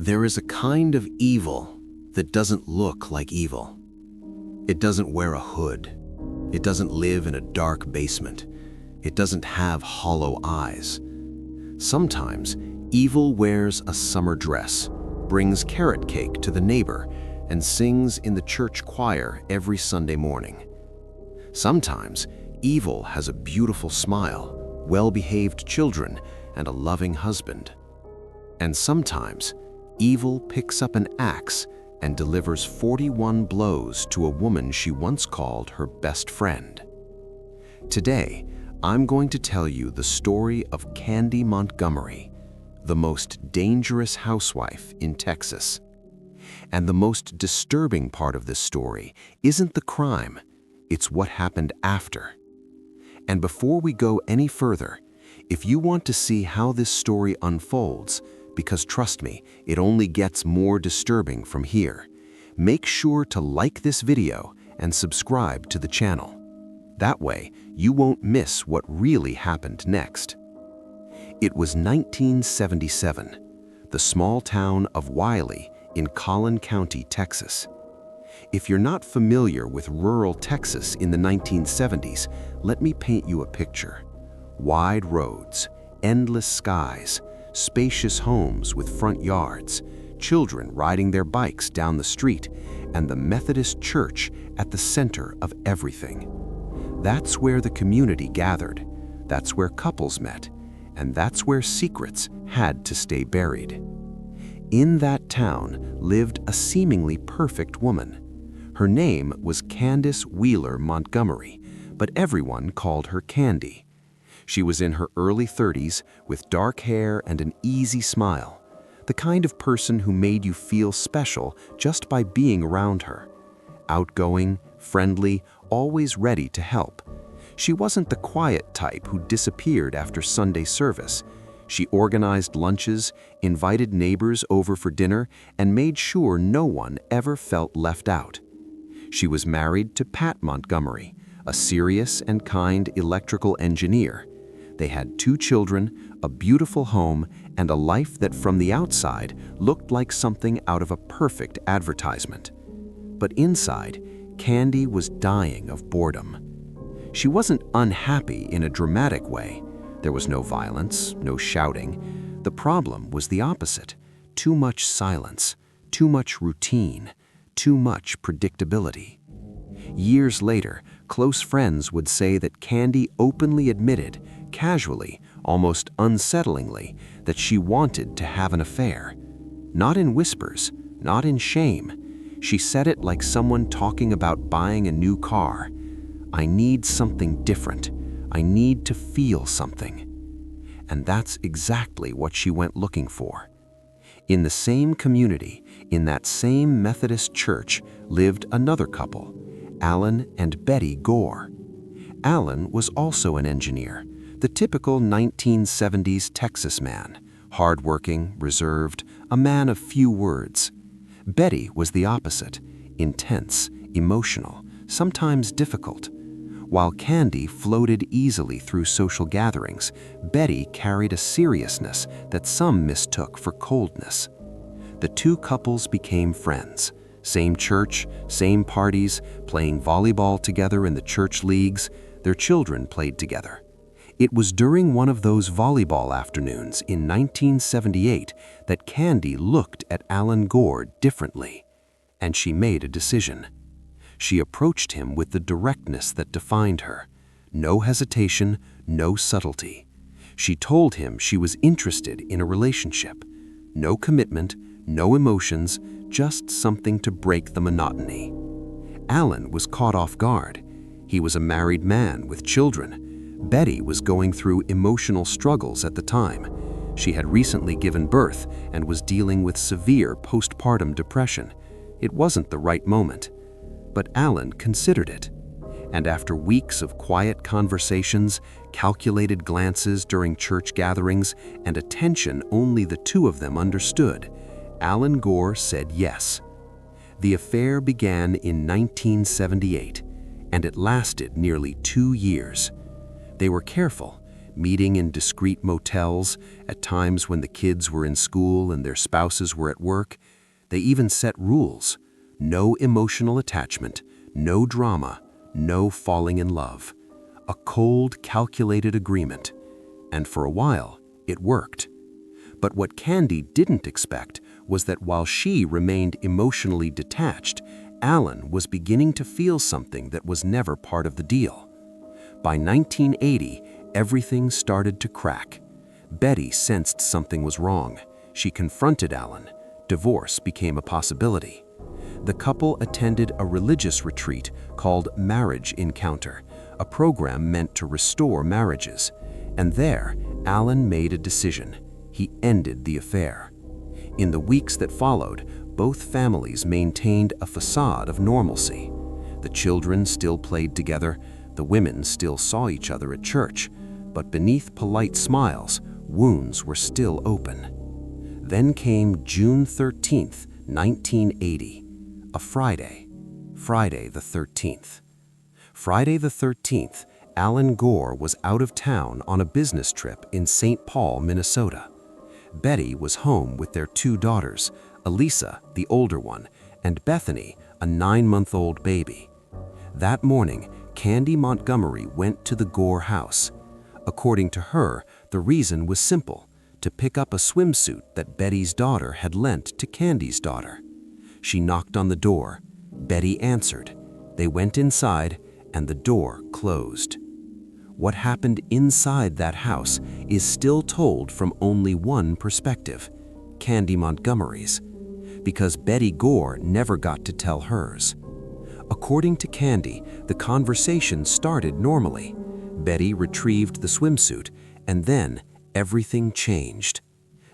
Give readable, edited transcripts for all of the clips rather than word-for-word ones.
There is a kind of evil that doesn't look like evil. It doesn't wear a hood. It doesn't live in a dark basement. It doesn't have hollow eyes. Sometimes, evil wears a summer dress, brings carrot cake to the neighbor, and sings in the church choir every Sunday morning. Sometimes, evil has a beautiful smile, well-behaved children, and a loving husband. And sometimes, evil picks up an axe and delivers 41 blows to a woman she once called her best friend. Today, I'm going to tell you the story of Candy Montgomery, the most dangerous housewife in Texas. And the most disturbing part of this story isn't the crime, it's what happened after. And before we go any further, if you want to see how this story unfolds, because trust me, it only gets more disturbing from here, make sure to like this video and subscribe to the channel. That way, you won't miss what really happened next. It was 1977, the small town of Wiley in Collin County, Texas. If you're not familiar with rural Texas in the 1970s, let me paint you a picture. Wide roads, endless skies, spacious homes with front yards, children riding their bikes down the street, and the Methodist church at the center of everything. That's where the community gathered, that's where couples met, and that's where secrets had to stay buried. In that town lived a seemingly perfect woman. Her name was Candace Wheeler Montgomery, but everyone called her Candy. She was in her early 30s with dark hair and an easy smile, the kind of person who made you feel special just by being around her. Outgoing, friendly, always ready to help. She wasn't the quiet type who disappeared after Sunday service. She organized lunches, invited neighbors over for dinner, and made sure no one ever felt left out. She was married to Pat Montgomery, a serious and kind electrical engineer. They had 2 children, a beautiful home, and a life that from the outside looked like something out of a perfect advertisement. But inside, Candy was dying of boredom. She wasn't unhappy in a dramatic way. There was no violence, no shouting. The problem was the opposite. Too much silence, too much routine, too much predictability. Years later, close friends would say that Candy openly admitted, casually, almost unsettlingly, that she wanted to have an affair. Not in whispers, not in shame. She said it like someone talking about buying a new car. I need something different. I need to feel something. And that's exactly what she went looking for. In the same community, in that same Methodist church, lived another couple, Alan and Betty Gore. Alan was also an engineer, the typical 1970s Texas man, hardworking, reserved, a man of few words. Betty was the opposite, intense, emotional, sometimes difficult. While Candy floated easily through social gatherings, Betty carried a seriousness that some mistook for coldness. The 2 couples became friends. Same church, same parties, playing volleyball together in the church leagues. Their children played together. It was during one of those volleyball afternoons in 1978 that Candy looked at Alan Gore differently, and she made a decision. She approached him with the directness that defined her. No hesitation, no subtlety. She told him she was interested in a relationship. No commitment, no emotions, just something to break the monotony. Alan was caught off guard. He was a married man with children. Betty was going through emotional struggles at the time. She had recently given birth and was dealing with severe postpartum depression. It wasn't the right moment. But Alan considered it. And after weeks of quiet conversations, calculated glances during church gatherings, and attention only the 2 of them understood, Alan Gore said yes. The affair began in 1978, and it lasted nearly 2 years. They were careful, meeting in discreet motels at times when the kids were in school and their spouses were at work. They even set rules: no emotional attachment, no drama, no falling in love. A cold, calculated agreement. And for a while, it worked. But what Candy didn't expect was that while she remained emotionally detached, Alan was beginning to feel something that was never part of the deal. By 1980, everything started to crack. Betty sensed something was wrong. She confronted Alan. Divorce became a possibility. The couple attended a religious retreat called Marriage Encounter, a program meant to restore marriages. And there, Alan made a decision. He ended the affair. In the weeks that followed, both families maintained a facade of normalcy. The children still played together, the women still saw each other at church, but beneath polite smiles, wounds were still open. Then came June 13th, 1980, a Friday the 13th. Friday the 13th, Alan Gore was out of town on a business trip in St. Paul, Minnesota. Betty was home with their 2 daughters, Elisa, the older one, and Bethany, a 9-month-old baby. That morning, Candy Montgomery went to the Gore house. According to her, the reason was simple: to pick up a swimsuit that Betty's daughter had lent to Candy's daughter. She knocked on the door. Betty answered. They went inside, and the door closed. What happened inside that house is still told from only one perspective: Candy Montgomery's, because Betty Gore never got to tell hers. According to Candy, the conversation started normally. Betty retrieved the swimsuit, and then everything changed.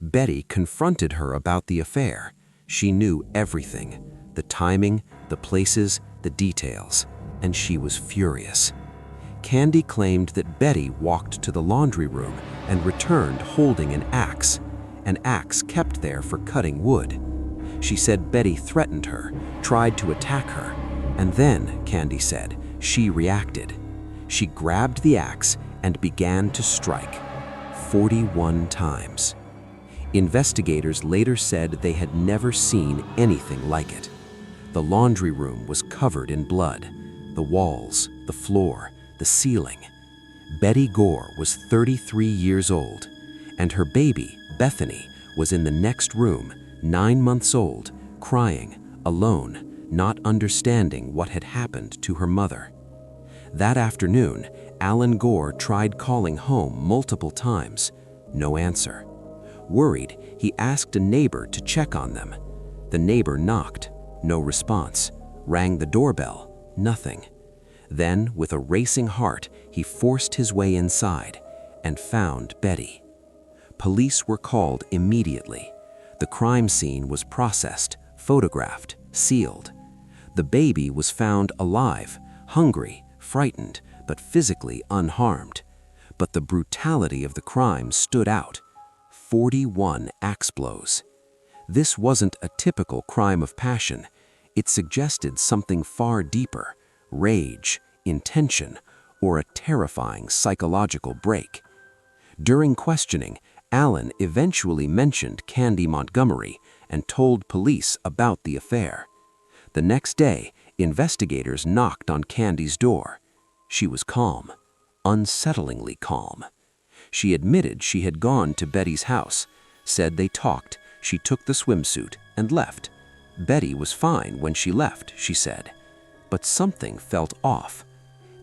Betty confronted her about the affair. She knew everything: the timing, the places, the details, and she was furious. Candy claimed that Betty walked to the laundry room and returned holding an axe kept there for cutting wood. She said Betty threatened her, tried to attack her, and then, Candy said, she reacted. She grabbed the axe and began to strike 41 times. Investigators later said they had never seen anything like it. The laundry room was covered in blood, the walls, the floor, the ceiling. Betty Gore was 33 years old, and her baby, Bethany, was in the next room, 9 months old, crying, alone, not understanding what had happened to her mother. That afternoon, Alan Gore tried calling home multiple times. No answer. Worried, he asked a neighbor to check on them. The neighbor knocked. No response. Rang the doorbell. Nothing. Then, with a racing heart, he forced his way inside and found Betty. Police were called immediately. The crime scene was processed, photographed, sealed. The baby was found alive, hungry, frightened, but physically unharmed. But the brutality of the crime stood out. 41 axe blows. This wasn't a typical crime of passion. It suggested something far deeper: rage, intention, or a terrifying psychological break. During questioning, Alan eventually mentioned Candy Montgomery and told police about the affair. The next day, investigators knocked on Candy's door. She was calm, unsettlingly calm. She admitted she had gone to Betty's house, said they talked, she took the swimsuit and left. Betty was fine when she left, she said. But something felt off.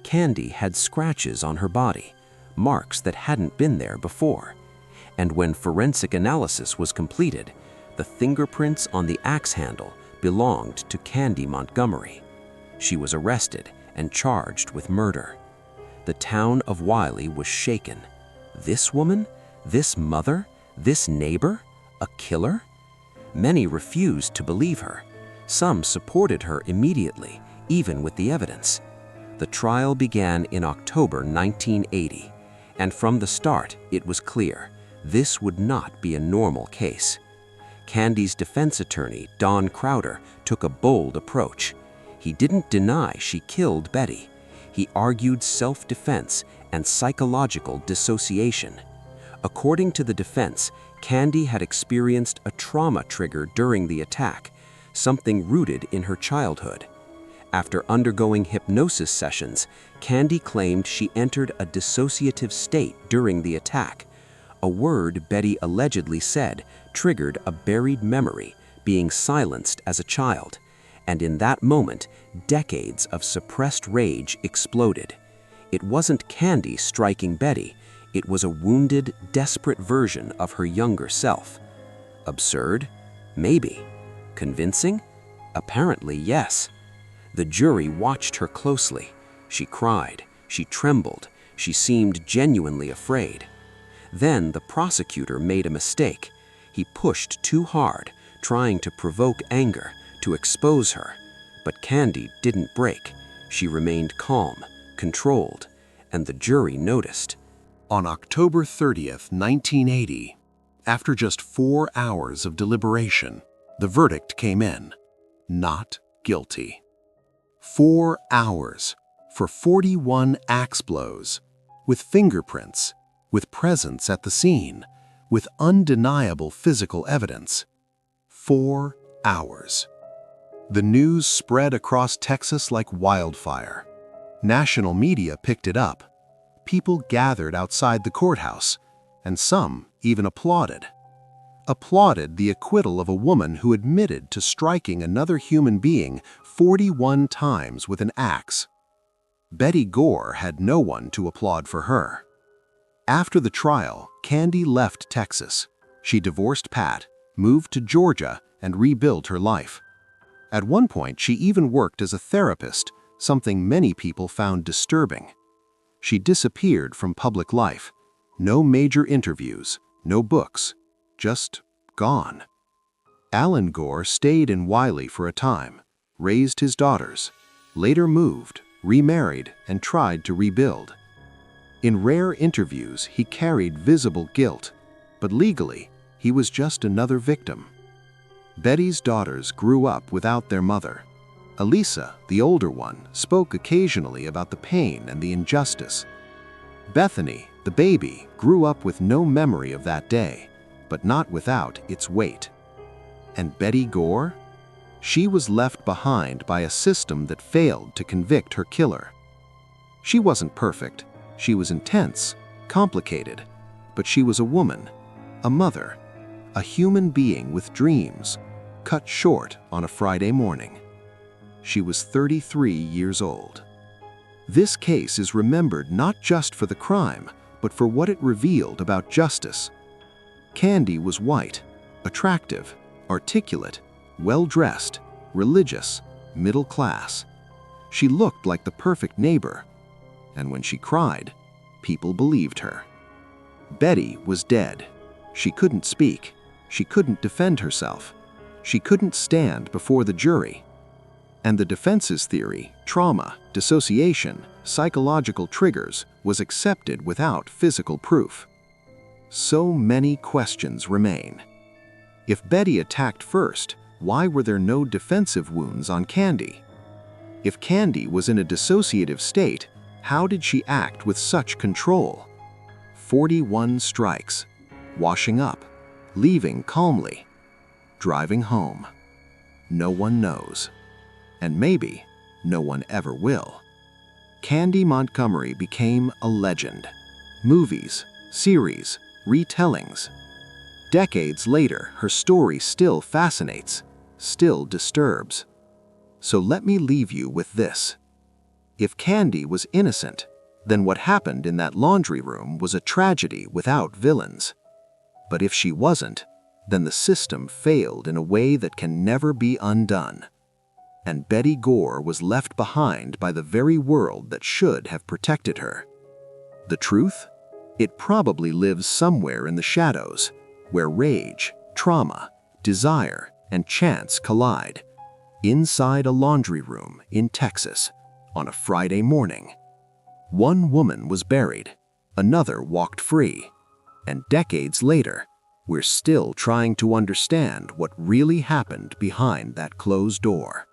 Candy had scratches on her body, marks that hadn't been there before. And when forensic analysis was completed, the fingerprints on the axe handle belonged to Candy Montgomery. She was arrested and charged with murder. The town of Wiley was shaken. This woman? This mother? This neighbor? A killer? Many refused to believe her. Some supported her immediately, even with the evidence. The trial began in October 1980, and from the start it was clear this would not be a normal case. Candy's defense attorney, Don Crowder, took a bold approach. He didn't deny she killed Betty. He argued self-defense and psychological dissociation. According to the defense, Candy had experienced a trauma trigger during the attack, something rooted in her childhood. After undergoing hypnosis sessions, Candy claimed she entered a dissociative state during the attack. A word Betty allegedly said triggered a buried memory, being silenced as a child. And in that moment, decades of suppressed rage exploded. It wasn't Candy striking Betty. It was a wounded, desperate version of her younger self. Absurd? Maybe. Convincing? Apparently, yes. The jury watched her closely. She cried, she trembled, she seemed genuinely afraid. Then the prosecutor made a mistake. He pushed too hard, trying to provoke anger, to expose her. But Candy didn't break. She remained calm, controlled, and the jury noticed. On October 30th, 1980, after just 4 hours of deliberation, the verdict came in: not guilty. 4 hours for 41 axe blows, with fingerprints, with presence at the scene, with undeniable physical evidence. 4 hours. The news spread across Texas like wildfire. National media picked it up. People gathered outside the courthouse, and some even applauded. Applauded the acquittal of a woman who admitted to striking another human being 41 times with an axe. Betty Gore had no one to applaud for her. After the trial, Candy left Texas. She divorced Pat, moved to Georgia, and rebuilt her life. At one point, she even worked as a therapist, something many people found disturbing. She disappeared from public life. No major interviews, no books, just gone. Alan Gore stayed in Wiley for a time, raised his daughters, later moved, remarried, and tried to rebuild. In rare interviews, he carried visible guilt, but legally, he was just another victim. Betty's daughters grew up without their mother. Elisa, the older one, spoke occasionally about the pain and the injustice. Bethany, the baby, grew up with no memory of that day, but not without its weight. And Betty Gore? She was left behind by a system that failed to convict her killer. She wasn't perfect. She was intense, complicated, but she was a woman, a mother, a human being with dreams, cut short on a Friday morning. She was 33 years old. This case is remembered not just for the crime, but for what it revealed about justice. Candy was white, attractive, articulate, well-dressed, religious, middle class. She looked like the perfect neighbor, and when she cried, people believed her. Betty was dead. She couldn't speak. She couldn't defend herself. She couldn't stand before the jury. And the defense's theory, trauma, dissociation, psychological triggers, was accepted without physical proof. So many questions remain. If Betty attacked first, why were there no defensive wounds on Candy? If Candy was in a dissociative state, how did she act with such control? 41 strikes, washing up, leaving calmly, driving home. No one knows. And maybe no one ever will. Candy Montgomery became a legend. Movies, series, retellings. Decades later, her story still fascinates, still disturbs. So let me leave you with this. If Candy was innocent, then what happened in that laundry room was a tragedy without villains. But if she wasn't, then the system failed in a way that can never be undone. And Betty Gore was left behind by the very world that should have protected her. The truth? It probably lives somewhere in the shadows, where rage, trauma, desire, and chance collide. Inside a laundry room in Texas, on a Friday morning. One woman was buried, another walked free, and decades later, we're still trying to understand what really happened behind that closed door.